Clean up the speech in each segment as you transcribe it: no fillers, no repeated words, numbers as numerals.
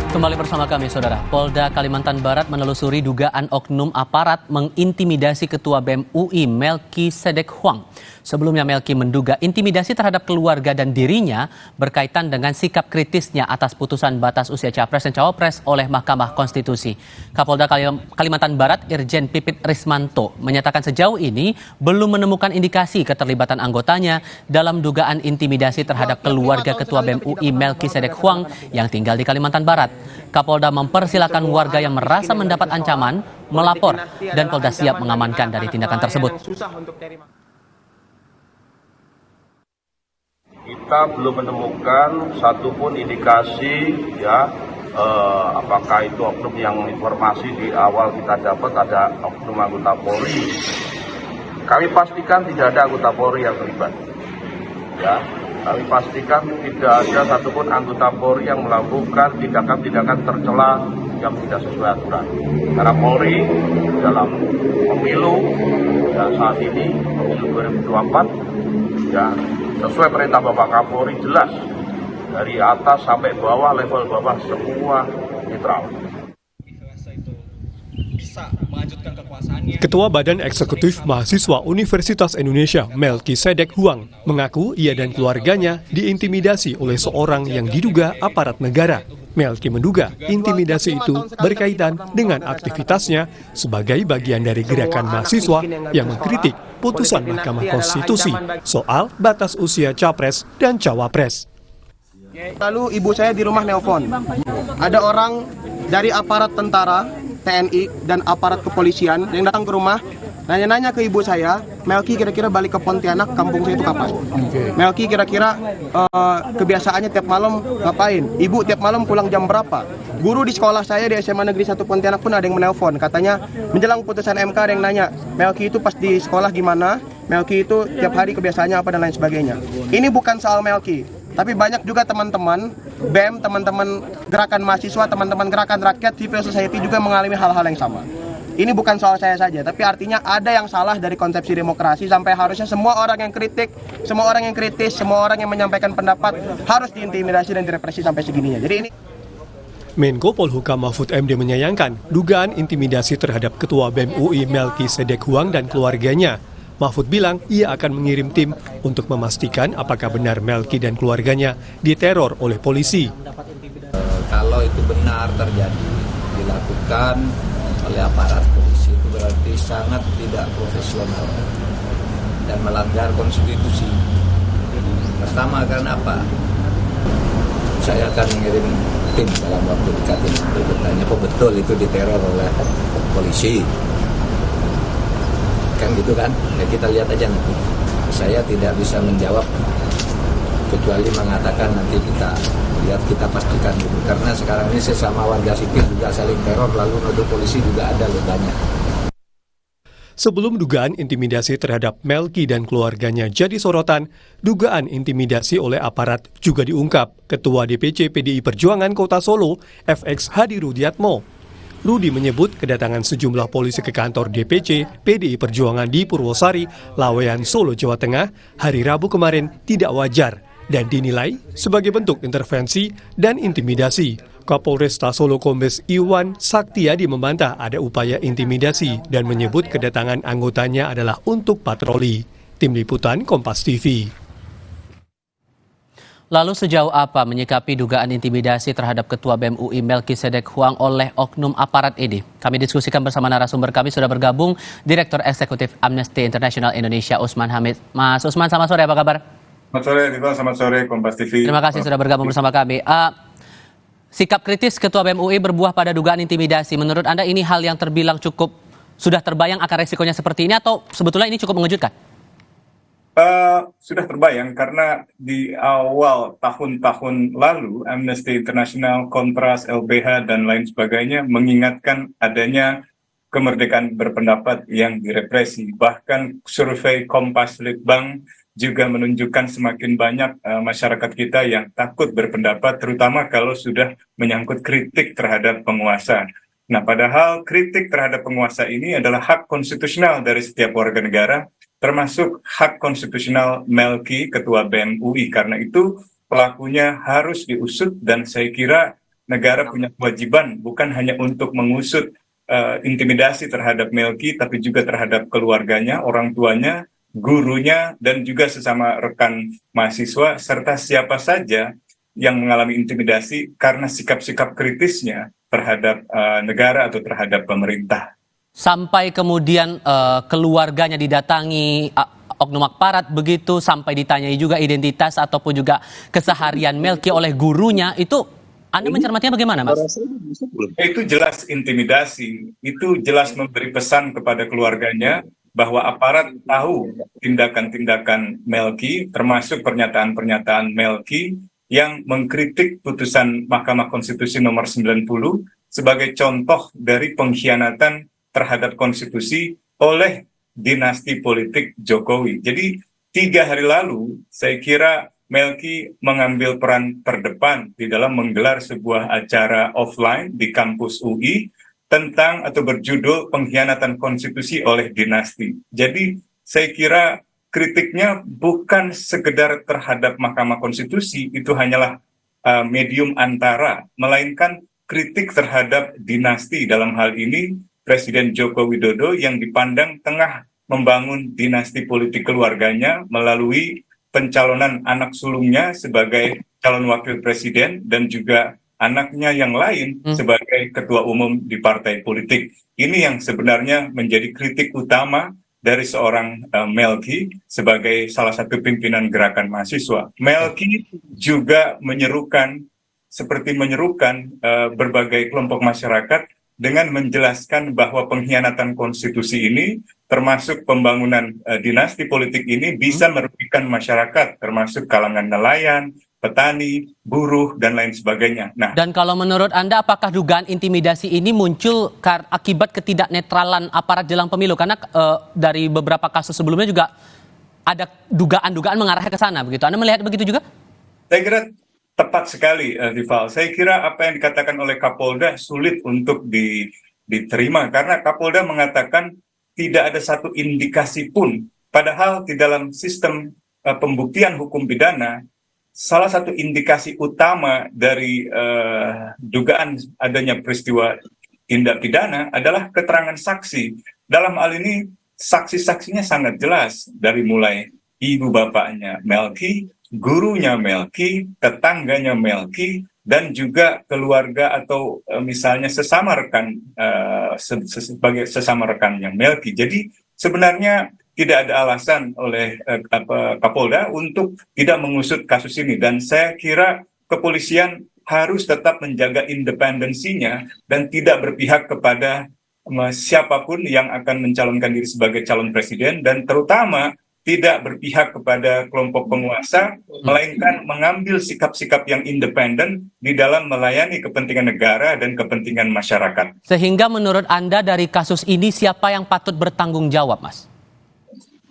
Kembali bersama kami, Saudara. Polda Kalimantan Barat menelusuri dugaan oknum aparat mengintimidasi Ketua BEM UI Melki Sedek Huang. Sebelumnya Melki menduga intimidasi terhadap keluarga dan dirinya berkaitan dengan sikap kritisnya atas putusan batas usia Capres dan Cawapres oleh Mahkamah Konstitusi. Kapolda Kalimantan Barat Irjen Pipit Rismanto menyatakan sejauh ini belum menemukan indikasi keterlibatan anggotanya dalam dugaan intimidasi terhadap keluarga Ketua BEM UI Melki Sedek Huang yang tinggal di Kalimantan Barat. Kapolda mempersilahkan warga yang merasa mendapat ancaman melapor dan Polda siap mengamankan dari tindakan tersebut. Kita belum menemukan satupun indikasi apakah itu oknum yang informasi di awal kita dapat ada oknum anggota Polri. Kami pastikan tidak ada anggota Polri yang terlibat. Kami pastikan tidak ada satupun anggota Polri yang melakukan tindakan-tindakan tercela yang tidak sesuai aturan. Karena Polri dalam pemilu saat ini, pemilu 2024, sesuai perintah Bapak Kapolri jelas dari atas sampai bawah, level bawah semua netral. Ketua Badan Eksekutif Mahasiswa Universitas Indonesia Melki Sedek Huang mengaku ia dan keluarganya diintimidasi oleh seorang yang diduga aparat negara. Melki menduga intimidasi itu berkaitan dengan aktivitasnya sebagai bagian dari gerakan mahasiswa yang mengkritik putusan Mahkamah Konstitusi soal batas usia Capres dan Cawapres. Lalu ibu saya di rumah nelpon, ada orang dari aparat tentara, TNI, dan aparat kepolisian yang datang ke rumah, nanya-nanya ke ibu saya, Melki kira-kira balik ke Pontianak, kampung saya itu kapan? Melki kira-kira kebiasaannya tiap malam ngapain? Ibu tiap malam pulang jam berapa? Guru di sekolah saya di SMA Negeri 1 Pontianak pun ada yang menelpon, katanya menjelang putusan MK ada yang nanya, Melki itu pas di sekolah gimana? Melki itu tiap hari kebiasaannya apa dan lain sebagainya. Ini bukan soal Melki, tapi banyak juga teman-teman BEM, teman-teman gerakan mahasiswa, teman-teman gerakan rakyat, civil society juga mengalami hal-hal yang sama. Ini bukan soal saya saja, tapi artinya ada yang salah dari konsepsi demokrasi sampai harusnya semua orang yang kritik, semua orang yang kritis, semua orang yang menyampaikan pendapat harus diintimidasi dan direpresi sampai segininya. Jadi ini Menko Polhukam Mahfud MD menyayangkan dugaan intimidasi terhadap Ketua BEM UI Melki Sedek Huang dan keluarganya. Mahfud bilang ia akan mengirim tim untuk memastikan apakah benar Melki dan keluarganya diteror oleh polisi. Kalau itu benar terjadi, dilakukan oleh aparat polisi, itu berarti sangat tidak profesional dan melanggar konstitusi. Pertama, karena apa? Saya akan mengirim tim dalam waktu dekat ini untuk bertanya, kok betul itu diteror oleh polisi? Kan gitu kan, ya kita lihat aja nanti. Saya tidak bisa menjawab kecuali mengatakan nanti kita lihat, kita pastikan dulu. Karena sekarang ini sesama warga sipil juga saling teror, lalu nuduh polisi juga ada loh banyak. Sebelum dugaan intimidasi terhadap Melki dan keluarganya jadi sorotan, dugaan intimidasi oleh aparat juga diungkap Ketua DPC PDI Perjuangan Kota Solo, FX Hadi Rudiatmo. Rudi menyebut kedatangan sejumlah polisi ke kantor DPC PDI Perjuangan di Purwosari, Laweyan, Solo, Jawa Tengah, hari Rabu kemarin tidak wajar dan dinilai sebagai bentuk intervensi dan intimidasi. Kapolresta Solo Kombes Iwan Saktiadi membantah ada upaya intimidasi dan menyebut kedatangan anggotanya adalah untuk patroli. Tim Liputan Kompas TV. Lalu sejauh apa menyikapi dugaan intimidasi terhadap Ketua BEM UI Melki Sedek Huang oleh oknum aparat ini? Kami diskusikan bersama narasumber kami, sudah bergabung Direktur Eksekutif Amnesty International Indonesia Usman Hamid. Mas Usman, selamat sore, apa kabar? Selamat sore, Tito. Selamat sore, Kompas TV. Terima kasih sudah bergabung bersama kami. Sikap kritis Ketua BEM UI berbuah pada dugaan intimidasi. Menurut Anda ini hal yang terbilang sudah terbayang akan resikonya seperti ini atau sebetulnya ini cukup mengejutkan? Sudah terbayang karena di awal tahun-tahun lalu Amnesty International, Kontras, LBH, dan lain sebagainya mengingatkan adanya kemerdekaan berpendapat yang direpresi. Bahkan survei Kompas Litbang juga menunjukkan semakin banyak masyarakat kita yang takut berpendapat, terutama kalau sudah menyangkut kritik terhadap penguasa. Nah, padahal kritik terhadap penguasa ini adalah hak konstitusional dari setiap warga negara, termasuk hak konstitusional Melki, Ketua BEM UI. Karena itu pelakunya harus diusut dan saya kira negara punya kewajiban bukan hanya untuk mengusut intimidasi terhadap Melki, tapi juga terhadap keluarganya, orang tuanya, gurunya, dan juga sesama rekan mahasiswa, serta siapa saja yang mengalami intimidasi karena sikap-sikap kritisnya terhadap negara atau terhadap pemerintah. Sampai kemudian keluarganya didatangi oknum aparat begitu, sampai ditanyai juga identitas ataupun juga keseharian Melki oleh gurunya, itu Anda mencermatinya bagaimana, Mas? Itu jelas intimidasi, itu jelas memberi pesan kepada keluarganya bahwa aparat tahu tindakan-tindakan Melki, termasuk pernyataan-pernyataan Melki yang mengkritik putusan Mahkamah Konstitusi nomor 90 sebagai contoh dari pengkhianatan terhadap konstitusi oleh dinasti politik Jokowi. Jadi 3 hari lalu saya kira Melki mengambil peran terdepan di dalam menggelar sebuah acara offline di kampus UI tentang atau berjudul pengkhianatan konstitusi oleh dinasti. Jadi saya kira kritiknya bukan sekedar terhadap Mahkamah Konstitusi, itu hanyalah medium antara, melainkan kritik terhadap dinasti, dalam hal ini Presiden Joko Widodo yang dipandang tengah membangun dinasti politik keluarganya melalui pencalonan anak sulungnya sebagai calon wakil presiden dan juga anaknya yang lain sebagai ketua umum di partai politik. Ini yang sebenarnya menjadi kritik utama dari seorang Melki sebagai salah satu pimpinan gerakan mahasiswa. Melki juga menyerukan berbagai kelompok masyarakat dengan menjelaskan bahwa pengkhianatan konstitusi ini, termasuk pembangunan dinasti politik ini, bisa merugikan masyarakat, termasuk kalangan nelayan, petani, buruh, dan lain sebagainya. Nah, Dan kalau menurut Anda, apakah dugaan intimidasi ini muncul akibat ketidaknetralan aparat jelang pemilu? Karena dari beberapa kasus sebelumnya juga ada dugaan-dugaan mengarah ke sana, begitu. Anda melihat begitu juga? saya kira tepat sekali, Rival. Saya kira apa yang dikatakan oleh Kapolda sulit untuk diterima, karena Kapolda mengatakan tidak ada satu indikasi pun, padahal di dalam sistem pembuktian hukum pidana, salah satu indikasi utama dari dugaan adanya peristiwa tindak pidana adalah keterangan saksi. Dalam hal ini, saksi-saksinya sangat jelas, dari mulai ibu bapaknya Melki, gurunya Melki, tetangganya Melki, dan juga keluarga atau misalnya sesama rekan sebagai sesama rekannya Melki. Jadi sebenarnya tidak ada alasan oleh Kapolda untuk tidak mengusut kasus ini, dan saya kira kepolisian harus tetap menjaga independensinya dan tidak berpihak kepada siapapun yang akan mencalonkan diri sebagai calon presiden, dan terutama tidak berpihak kepada kelompok penguasa, melainkan mengambil sikap-sikap yang independen di dalam melayani kepentingan negara dan kepentingan masyarakat. Sehingga menurut Anda dari kasus ini siapa yang patut bertanggung jawab, Mas?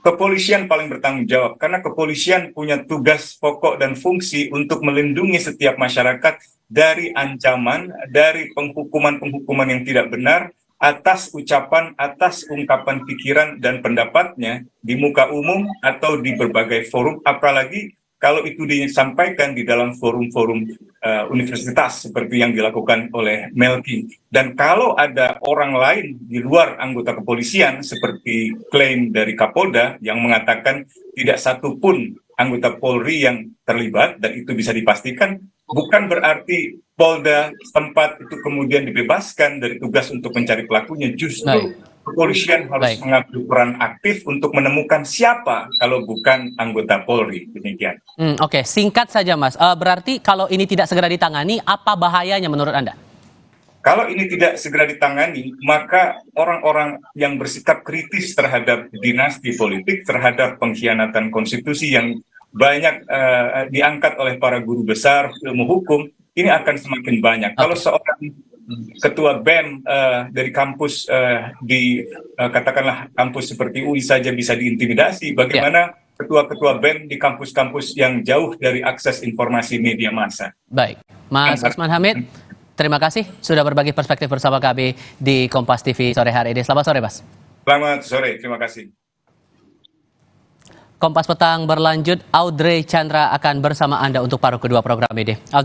Kepolisian paling bertanggung jawab, karena kepolisian punya tugas pokok dan fungsi untuk melindungi setiap masyarakat dari ancaman, dari penghukuman-penghukuman yang tidak benar, atas ucapan, atas ungkapan pikiran dan pendapatnya di muka umum atau di berbagai forum, apalagi kalau itu disampaikan di dalam forum-forum universitas seperti yang dilakukan oleh Melki. Dan kalau ada orang lain di luar anggota kepolisian seperti klaim dari Kapolda yang mengatakan tidak satu pun anggota Polri yang terlibat, dan itu bisa dipastikan, bukan berarti Polda setempat itu kemudian dibebaskan dari tugas untuk mencari pelakunya. Justru kepolisian harus mengambil peran aktif untuk menemukan siapa kalau bukan anggota Polri. Demikian. Oke, singkat saja, Mas. Berarti kalau ini tidak segera ditangani, apa bahayanya menurut Anda? Kalau ini tidak segera ditangani, maka orang-orang yang bersikap kritis terhadap dinasti politik, terhadap pengkhianatan konstitusi yang banyak diangkat oleh para guru besar ilmu hukum, ini akan semakin banyak. Kalau seorang ketua BEM dari kampus katakanlah kampus seperti UI saja bisa diintimidasi, bagaimana ketua-ketua BEM di kampus-kampus yang jauh dari akses informasi media massa? Baik, Mas Usman Hamid, terima kasih sudah berbagi perspektif bersama kami di Kompas TV sore hari ini. Selamat sore, Mas. Selamat sore, terima kasih. Kompas Petang berlanjut, Audrey Chandra akan bersama Anda untuk paruh kedua program ini.